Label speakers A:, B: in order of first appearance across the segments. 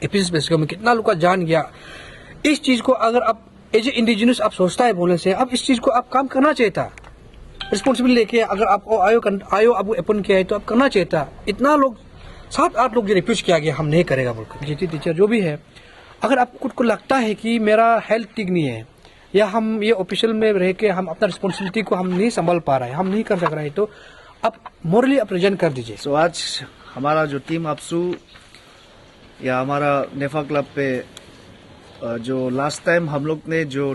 A: Apis में कितना लोग का जान गया। इस चीज को अगर आप एज ए इंडिजिनस आप सोचता है बोलने से, अब इस चीज को आप काम करना चाहिए था, रिस्पॉन्सिबिलिटी लेके। अगर आपको आयो आपको अपन किया है तो आप करना चाहिए था। इतना लोग 7-8 लोग जो रिफ्यूज किया गया हम नहीं करेगा बोलकर, जीटी टीचर जो भी है, अगर आपको खुद को लगता है कि मेरा हेल्थ ठीक नहीं है या हम ये ऑफिशियल में रह के हम अपना रिस्पॉन्सिबिलिटी को हम नहीं संभाल पा रहा है, हम नहीं कर सक रहे है, तो आप मोरली आप रिजाइन कर दीजिए।
B: सो आज हमारा जो टीम अपसू या हमारा नेफा क्लब पे जो लास्ट टाइम हम लोग ने जो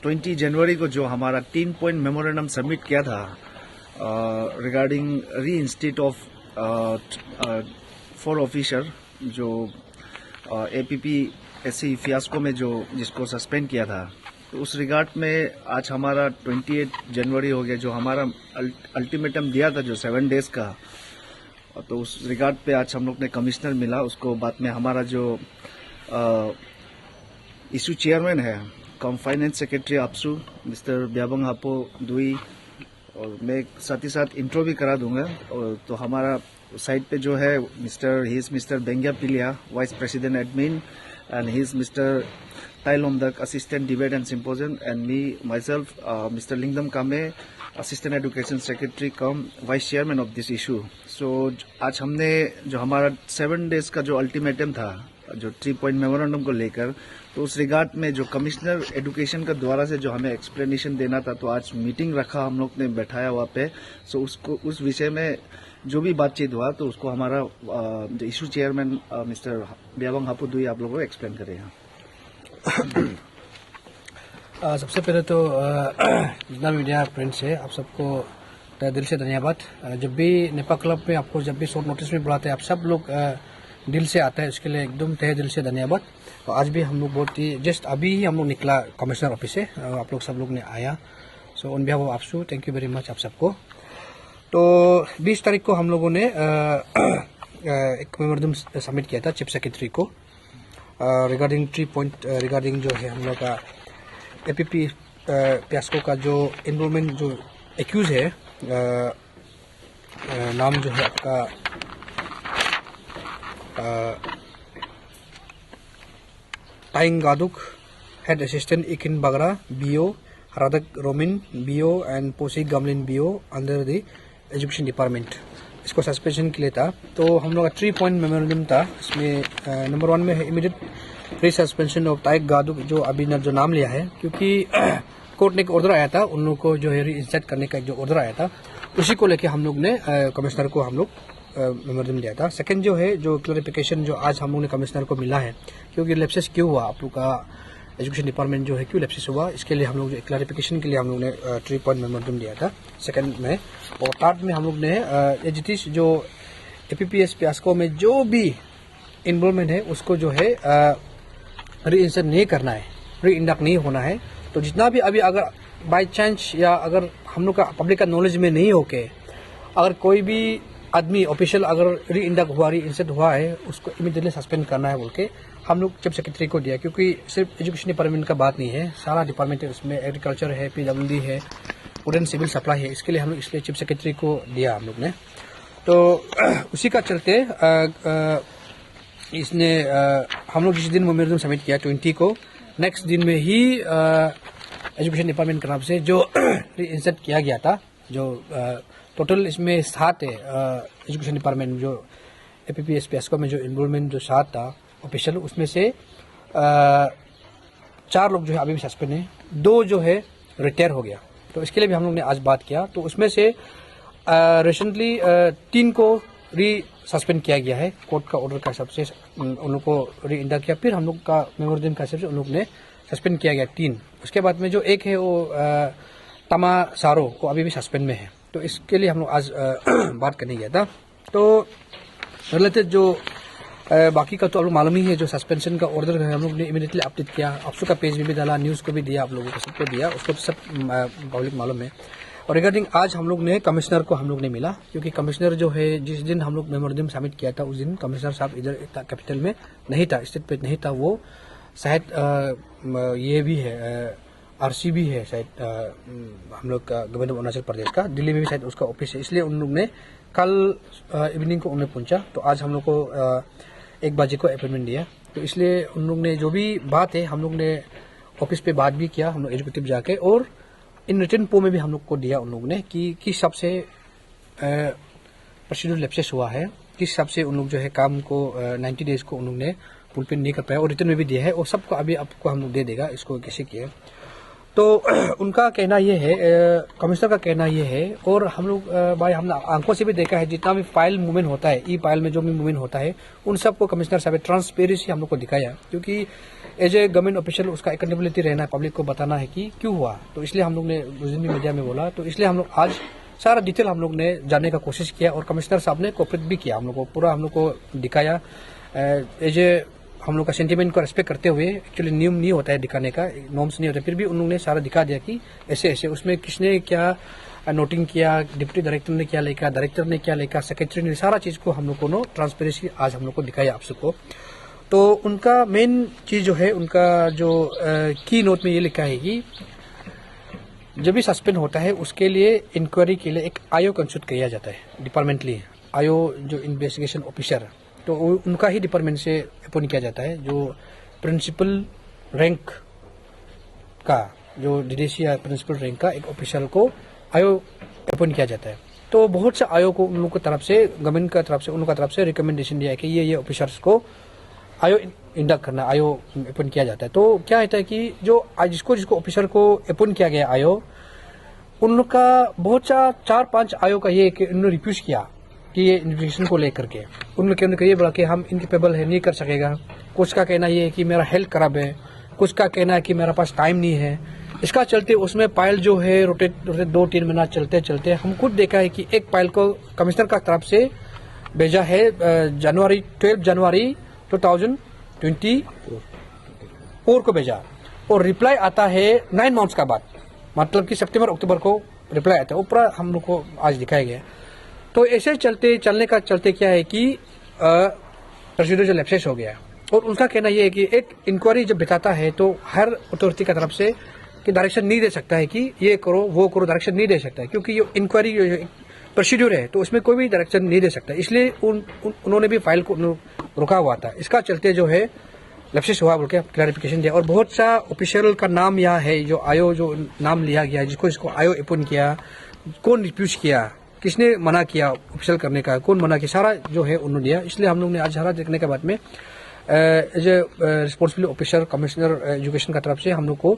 B: 20 जनवरी को जो हमारा 3 पॉइंट मेमोरेंडम सबमिट किया था रिगार्डिंग री इंस्टीट ऑफ 4 ऑफिसर जो APPSC फियास्को में जो जिसको सस्पेंड किया था, तो उस रिगार्ड में आज हमारा 28 जनवरी हो गया, जो हमारा अल्टीमेटम दिया था जो 7 डेज का, तो उस रिगार्ड पे आज हम लोग ने कमिश्नर मिला। उसको बाद में हमारा जो इशू चेयरमैन है कम फाइनेंस सेक्रेटरी अपसू मिस्टर ब्याबंग हापो दुई, और मैं साथ ही साथ इंट्रो भी करा दूंगा। और तो हमारा साइड पे जो है mister Bengia Pilia vice president admin, and he is mister Tailomdak assistant debate and symposium, and me myself mister Lingdam Kame assistant education secretary cum vice chairman of this issue. So आज हमने जो हमारा 7 डेज का जो अल्टीमेटम था जो 3 पॉइंट मेमोरेंडम को लेकर, तो उस रिगार्ड में जो कमिश्नर एजुकेशन का द्वारा से जो हमें एक्सप्लेनेशन देना था, तो आज मीटिंग रखा हम लोग ने बैठाया वहाँ पे। सो उसको उस विषय में जो भी बातचीत हुआ तो उसको हमारा जो इशू चेयरमैन मिस्टर ब्याबंग हापू दुई आप लोगों को एक्सप्लेन करेगा।
A: सबसे पहले तो जितना मीडिया फ्रेंड्स है आप सबको दिल से धन्यवाद। जब भी नेपा क्लब में आपको जब भी शॉर्ट नोटिस में बुलाते हैं आप सब लोग दिल से आता है, उसके लिए एकदम तहे दिल से धन्यवाद। तो आज भी हम लोग बहुत ही जस्ट अभी ही हम लोग निकला कमिश्नर ऑफिस से, आप लोग सब लोग ने आया। So on behalf of AAPSU thank you very much आप सबको। तो 20 तारीख को हम लोगों ने एक मेमोरेंडम सबमिट किया था चीफ सेक्रेटरी को रिगार्डिंग 3 पॉइंट रिगार्डिंग जो है हम लोग का APP फियास्को का जो एनरोलमेंट जो एक्यूज है, नाम जो है आपका Taing Gaduk, head assistant Ikin Bagra BO, Haradak Romin BO and Posi Gamlin BO under the education department, इसको सस्पेंशन के लिए था। तो हम लोग का 3 पॉइंट मेमोरेंडम था। इसमें नंबर 1 में है इमीडिएट फ्री सस्पेंशन ऑफ टाइग गादुक, जो अभी जो नाम लिया है, क्योंकि कोर्ट ने एक ऑर्डर आया था उन लोगों को जो है रीइंस्टेट करने का जो ऑर्डर आया था, उसी को लेके हम लोग ने कमिश्नर को हम लोग मेमोरेंडम दिया था। सेकंड जो है जो क्लैरिफिकेशन जो आज हम लोग ने कमिश्नर को मिला है, क्योंकि लैप्सेस क्यों हुआ आप लोग का एजुकेशन डिपार्टमेंट जो है क्यों लैप्सेस हुआ, इसके लिए हम लोग क्लैरिफिकेशन के लिए हम लोग ने 3 पॉइंट मेमोरेंडम दिया था सेकंड में। और थर्ड में हम लोग ने एजिटिस जो APPS फियास्को में जो भी इन्वॉल्वमेंट है उसको जो है रीइंसर्ट नहीं करना है, रीइंडक्ट नहीं होना है। तो जितना भी अभी अगर बाई चांस या अगर हम लोग का पब्लिक का नॉलेज में नहीं होके अगर कोई भी आदमी ऑफिशियल अगर रीइंडक्ट हुआ रीइंसर्ट हुआ है, उसको इमीडिएटली सस्पेंड करना है बोल के हम लोग चीफ सेक्रेटरी को दिया। क्योंकि सिर्फ एजुकेशन डिपार्टमेंट का बात नहीं है, सारा डिपार्टमेंट है उसमें, एग्रीकल्चर है, PWD है, फूड एंड सिविल सप्लाई है, इसके लिए हम लोग इसलिए चीफ सेक्रेटरी को दिया हम लोग ने। तो उसी का चलते इसने हम लोग जिस दिन मेमोरेंडम सबमिट किया 20 को, नेक्स्ट दिन में ही एजुकेशन डिपार्टमेंट की तरफ से जो रीइंसर्ट किया गया था, जो टोटल इसमें 7 है एजुकेशन डिपार्टमेंट जो APPS फियास्को में जो इन्वॉल्वमेंट जो 7 था ऑफिशियल, उसमें से 4 लोग जो है अभी भी सस्पेंड है, 2 जो है रिटायर हो गया। तो इसके लिए भी हम लोग ने आज बात किया। तो उसमें से रिसेंटली 3 को सस्पेंड किया गया है कोर्ट का ऑर्डर का हिसाब से, उन लोग को रीइंडक्ट किया। फिर हम लोग का मेमोरेंडम का हिसाब से उन लोग ने सस्पेंड किया गया 3। उसके बाद में जो एक है वो तमा सारो को अभी भी सस्पेंड में है। तो इसके लिए हम लोग आज बात करने गया था। तो रिलेटेड जो बाकी का तो आप लोग मालूम ही है, जो सस्पेंशन का ऑर्डर है हम लोग ने इमीडिएटली अपडेट किया, आपसू का पेज में भी डाला, न्यूज़ को भी दिया, आप लोगों को सबको दिया, उसको तो सब पब्लिक मालूम है। और रिगार्डिंग आज हम लोग ने कमिश्नर को हम लोग ने मिला, क्योंकि कमिश्नर जो है जिस दिन हम लोग मेमोरेंडम सबमिट किया था उस दिन कमिश्नर साहब इधर कैपिटल में नहीं था, स्टेट पे नहीं था, वो शायद ये भी है RC भी है शायद हम लोग का गवर्नर अरुणाचल प्रदेश का, दिल्ली में भी शायद उसका ऑफिस है, इसलिए उन लोग ने कल इवनिंग को उन्हें पहुंचा। तो आज हम लोग को एक बाजी को अपॉइंटमेंट दिया। तो इसलिए उन लोग ने जो भी बात है हम लोग ने ऑफिस पे बात भी किया, हम लोग एग्जीक्यूटिव जाके, और इन रिटर्न पो में भी हम लोग को दिया उन लोग ने कि किस हिसाब से प्रोसीड्यूर लैप्सेस हुआ है, किस हिसाब से उन लोग जो है काम को 90 डेज को उन लोग ने फुलफिल नहीं कर पाया, और रिटर्न में भी दिया है, और सबको अभी आपको हम लोग दे देगा इसको कैसे किया। तो उनका कहना ये है, कमिश्नर का कहना ये है, और हम लोग भाई हमने आंखों से भी देखा है जितना भी फाइल मूवमेंट होता है, ई फाइल में जो भी मूवमेंट होता है, उन सबको कमिश्नर साहब ट्रांसपेरेंसी हम लोग को दिखाया, क्योंकि एज ए गवर्नमेंट ऑफिशियल उसका अकाउंटेबिलिटी रहना है, पब्लिक को बताना है कि क्यों हुआ। तो इसलिए हम लोग ने उस दिन भी मीडिया में बोला, तो इसलिए हम लोग आज सारा डिटेल हम लोग ने जानने का कोशिश किया, और कमिश्नर साहब ने कोऑपरेट भी किया, हम लोग को पूरा हम लोग को दिखाया एज ए हम लोग का सेंटीमेंट को रेस्पेक्ट करते हुए। एक्चुअली नियम नहीं होता है दिखाने का, नॉर्म्स नहीं होता, फिर भी उन लोगों ने सारा दिखा दिया कि ऐसे ऐसे उसमें किसने क्या नोटिंग किया, डिप्टी डायरेक्टर ने क्या लिखा, डायरेक्टर ने क्या लिखा, सेक्रेटरी ने, सारा चीज को हम लोग को ट्रांसपेरेंसी आज हम लोग को दिखाया आप सबको। तो उनका मेन चीज जो है, उनका जो की नोट में ये लिखा है कि जब भी सस्पेंड होता है उसके लिए इंक्वायरी के लिए एक आयो कंसल्ट किया जाता है डिपार्टमेंटली। आयो जो इन्वेस्टिगेशन ऑफिसर, तो उनका ही डिपार्टमेंट से अपॉइंट किया जाता है, जो प्रिंसिपल रैंक का, जो डीडीसी या प्रिंसिपल रैंक का एक ऑफिसर को आयो अपॉइंट किया जाता है। तो बहुत से आयो को उन लोगों की तरफ से, गवर्नमेंट की तरफ से, उन लोगों की तरफ से रिकमेंडेशन दिया है कि ये ऑफिसर्स को आयो इंडक्ट करना, आयो अपॉइंट किया जाता है। तो क्या होता है कि जो जिसको ऑफिसर को अपॉइंट किया गया आयो, उन लोग का बहुत सा 4-5 आयो का ये कि उन्होंने रिफ्यूज किया कि ये इन्वेस्टिगेशन को लेकर के उन लोग ने ये बोला कि हम इनकेपेबल है, नहीं कर सकेगा। कुछ का कहना ये है कि मेरा हेल्थ खराब है, कुछ का कहना है कि मेरा पास टाइम नहीं है। इसका चलते उसमें पाइल जो है रोटेट 2-3 महीना चलते चलते हम खुद देखा है कि एक पाइल को कमिश्नर का तरफ से भेजा है 12 जनवरी 2024 को भेजा, और रिप्लाई आता है 9 मंथ्स का बाद, मतलब कि सितंबर अक्टूबर को रिप्लाई आता है। ऊपर हम लोग को आज दिखाया गया। तो ऐसे चलने का चलते क्या है कि प्रोसीड्यूर जो लैप्सेस हो गया, और उनका कहना यह है कि एक इंक्वायरी जब बिताता है तो हर अथॉरिटी की तरफ से कि डायरेक्शन नहीं दे सकता है कि ये करो वो करो, डायरेक्शन नहीं दे सकता है, क्योंकि ये इंक्वायरी प्रोसीड्यूर है, तो उसमें कोई भी डायरेक्शन नहीं दे सकता। इसलिए उन्होंने भी फाइल को रुका हुआ था। इसका चलते जो है लैप्सेस हुआ बोल के क्लैरिफिकेशन दिया, और बहुत सा ऑफिशियल का नाम यहाँ है, जो आयो जो नाम लिया गया, जिसको आयो अपॉइंट किया, कौन रिफ्यूज किया, किसने मना किया ऑफिशियल करने का, कौन मना किया, सारा जो है उन्होंने दिया। इसलिए हम लोग ने आज सारा देखने के बाद में as a responsible officer commissioner education का तरफ से हम लोग को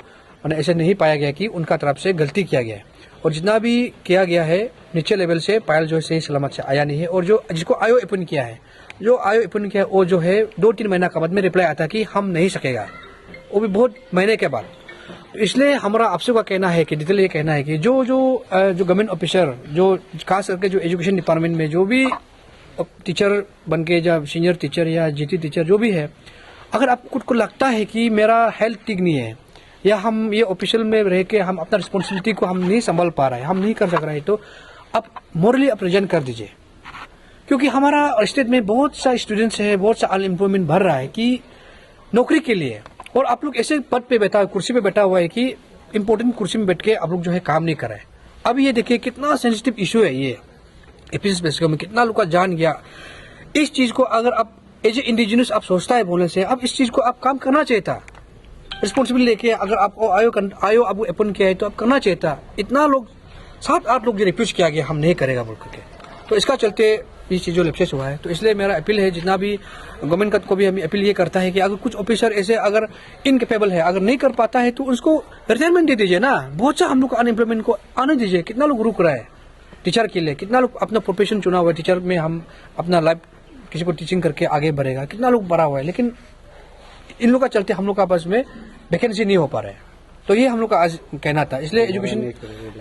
A: ऐसे नहीं पाया गया कि उनका तरफ से गलती किया गया है, और जितना भी किया गया है नीचे लेवल से पायल जो है सही सलामत से आया नहीं है। और जो जिसको आयो अपॉइंट किया है, जो आयो अपॉइंट किया है, वो जो है 2-3 महीना के बाद में रिप्लाई आता कि हम नहीं सकेगा, वो भी बहुत महीने के बाद। तो इसलिए हमारा आपसे का कहना है कि डिटेल ये कहना है कि जो गवर्नमेंट ऑफिसर, जो खास करके जो एजुकेशन डिपार्टमेंट में जो भी टीचर बन के, जब सीनियर टीचर या जीटी टीचर जो भी है, अगर आपको खुद को लगता है कि मेरा हेल्थ ठीक नहीं है, या हम ये ऑफिशियल में रह के हम अपना रिस्पॉन्सिबिलिटी को हम नहीं संभाल पा रहे हैं, हम नहीं कर सक रहे हैं, तो आप मोरली आप रिजाइन कर दीजिए। क्योंकि हमारा स्टेट में बहुत सा स्टूडेंट्स है, बहुत सा अनएम्प्लॉयमेंट भर रहा है कि नौकरी के लिए, और आप लोग ऐसे पद पे बैठा, कुर्सी पे बैठा हुआ है कि इंपॉर्टेंट कुर्सी में बैठ के आप लोग जो है काम नहीं कर रहे हैं। अब ये देखिए कितना सेंसिटिव इशू है ये, एपीएस बेसिक में कितना लोग का जान गया। इस चीज को अगर आप एज ए इंडिजिनस आप सोचता है बोलने से, अब इस चीज को आप काम करना चाहिए था, रिस्पॉन्सिबिलिटी लेके। अगर आप आयो आपको अपॉइंट किया है तो आप करना चाहिए था। इतना लोग 7-8 लोग जो रिफ्यूज किया गया, हम नहीं करेगा बोल करके, तो इसका चलते ये चीज जो लैप्सेस हुआ है। तो इसलिए मेरा अपील है, जितना भी गवर्नमेंट को भी हम अपील ये करता है कि अगर कुछ ऑफिसर ऐसे अगर इनकेपेबल है, अगर नहीं कर पाता है, तो उसको रिटायरमेंट दे दीजिए ना। बहुत सा हम लोग अनएम्प्लॉयमेंट को आने दीजिए। कितना लोग रुक रहा है टीचर के लिए, कितना लोग अपना प्रोफेशन चुना हुआ है टीचर में, हम अपना लाइफ किसी को टीचिंग करके आगे बढ़ेगा, कितना लोग बढ़ा हुआ है, लेकिन इन लोग का चलते हम लोग का आपस में वैकेंसी नहीं हो पा रहा है। तो ये हम लोग का आज कहना था। इसलिए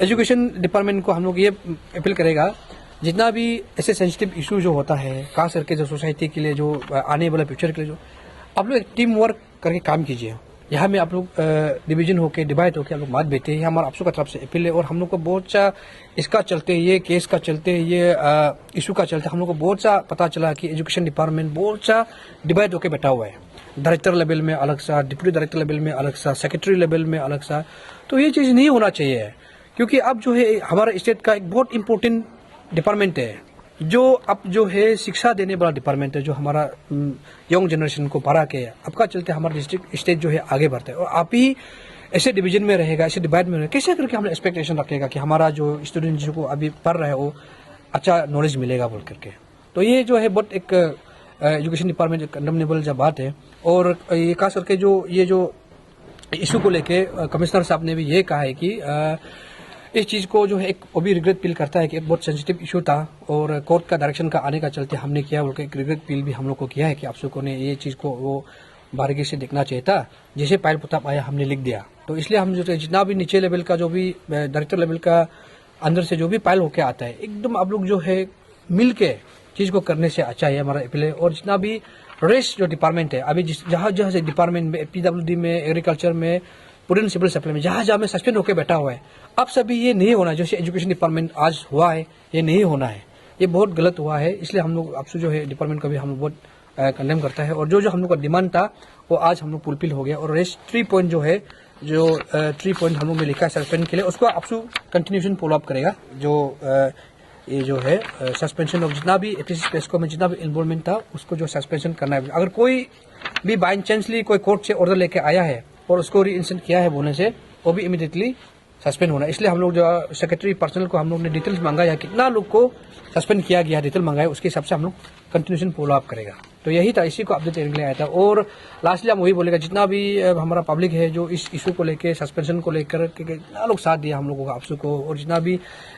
A: एजुकेशन डिपार्टमेंट को हम लोग ये अपील करेगा, जितना भी ऐसे सेंसिटिव इशू जो होता है, खास करके जो सोसाइटी के लिए, जो आने वाला फ्यूचर के लिए, जो आप लोग टीम वर्क करके काम कीजिए। यहाँ में आप लोग डिवीजन होके, डिवाइड होके आप लोग बात बैठे, ये हमारा आप लोग का तरफ से अपील है। और हम लोग को बहुत सा इसका चलते, ये केस का चलते, ये इशू का चलते हम लोग को बहुत सा पता चला कि एजुकेशन डिपार्टमेंट बहुत सा डिवाइड होके बैठा हुआ है। डायरेक्टर लेवल में अलग सा, डिप्टी डायरेक्टर लेवल में अलग सा, सेक्रेटरी लेवल में अलग सा। तो ये चीज़ नहीं होना चाहिए, क्योंकि अब जो है हमारा स्टेट का एक बहुत इंपॉर्टेंट डिपार्टमेंट है, जो अब जो है शिक्षा देने वाला डिपार्टमेंट है, जो हमारा यंग जनरेशन को पढ़ा के आपका चलते हमारा डिस्ट्रिक्ट स्टेट जो है आगे बढ़ता है। और आप ही ऐसे डिवीजन में रहेगा, ऐसे डिवाइड में रहेगा, कैसे करके हम एक्सपेक्टेशन रखेगा कि हमारा जो स्टूडेंट जो अभी पढ़ रहा है वो अच्छा नॉलेज मिलेगा बोल करके। तो ये जो है बहुत एक एजुकेशन डिपार्टमेंट कंडेमनेबल जब बात है। और ये खास करके जो ये जो इशू को लेके कमिश्नर साहब ने भी ये कहा है कि इस चीज़ को जो है एक वो भी रिग्रेट फील करता है कि एक बहुत सेंसिटिव इशू था और कोर्ट का डायरेक्शन का आने का चलते हमने किया बोल के एक रिग्रेट फील भी हम लोग को किया है कि आप सबको ने ये चीज़ को वो बारीकी से देखना चाहिए था। जैसे पायल पुताब आया हमने लिख दिया, तो इसलिए हम जो जितना भी नीचे लेवल का जो भी डायरेक्टर लेवल का अंदर से जो भी पायल होके आता है एकदम आप लोग जो है मिल के चीज़ को करने से अच्छा है हमारा अपील है। और जितना भी रेस्ट जो डिपार्टमेंट है अभी जहाँ जहाँ से डिपार्टमेंट में PWD में एग्रीकल्चर में पूरे सिविल सप्लाई में जहाँ जहाँ में सस्पेंड होकर बैठा हुआ है, अब सभी ये नहीं होना है जैसे एजुकेशन डिपार्टमेंट आज हुआ है, ये नहीं होना है, ये बहुत गलत हुआ है। इसलिए हम लोग आपसे जो है डिपार्टमेंट का भी हम लोग बहुत कंडेम करता है। और जो हम लोग का डिमांड था वो आज हम लोग फुलफिल हो गया। और रेस्ट 3 पॉइंट जो है जो 3 पॉइंट हम लोग में लिखा है सस्पेंड के लिए, उसको आपसे कंटिन्यूशन फॉलो अप करेगा। जो ये जो है सस्पेंशन ऑफ जितना भी एटीसी पेस्को में जितना भी इन्वॉल्वमेंट था उसको जो सस्पेंशन करना है। अगर कोई भी बाई चांसली कोई कोर्ट से ऑर्डर लेके आया है और उसको रीइंस्टेंट किया है बोलने से वो भी इमीडिएटली सस्पेंड होना। इसलिए हम लोग जो सेक्रेटरी पर्सनल को हम लोग ने डिटेल्स मांगा है कितना लोग को सस्पेंड किया गया है, डिटेल मांगा है, उसके हिसाब से हम लोग कंटिन्यूशन फॉलो अप करेगा। तो यही था, इसी को अपडेट देने के लिए आया था। और लास्टली हम वही बोलेगा जितना भी हमारा पब्लिक है जो इस इशू को लेकर सस्पेंशन को लेकर जितना लोग साथ दिया हम लोगों को आपसू को, और जितना भी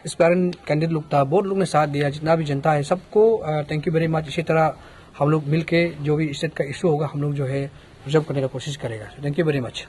A: एस्पायरेंट कैंडिडेट लोग था बहुत लोग ने साथ दिया, जितना भी जनता है सबको थैंक यू वेरी मच। इसी तरह हम लोग मिल के जो भी स्टेट का इशू होगा हम लोग जो है रिजॉल्व करने का कोशिश करेगा। Thank you very much.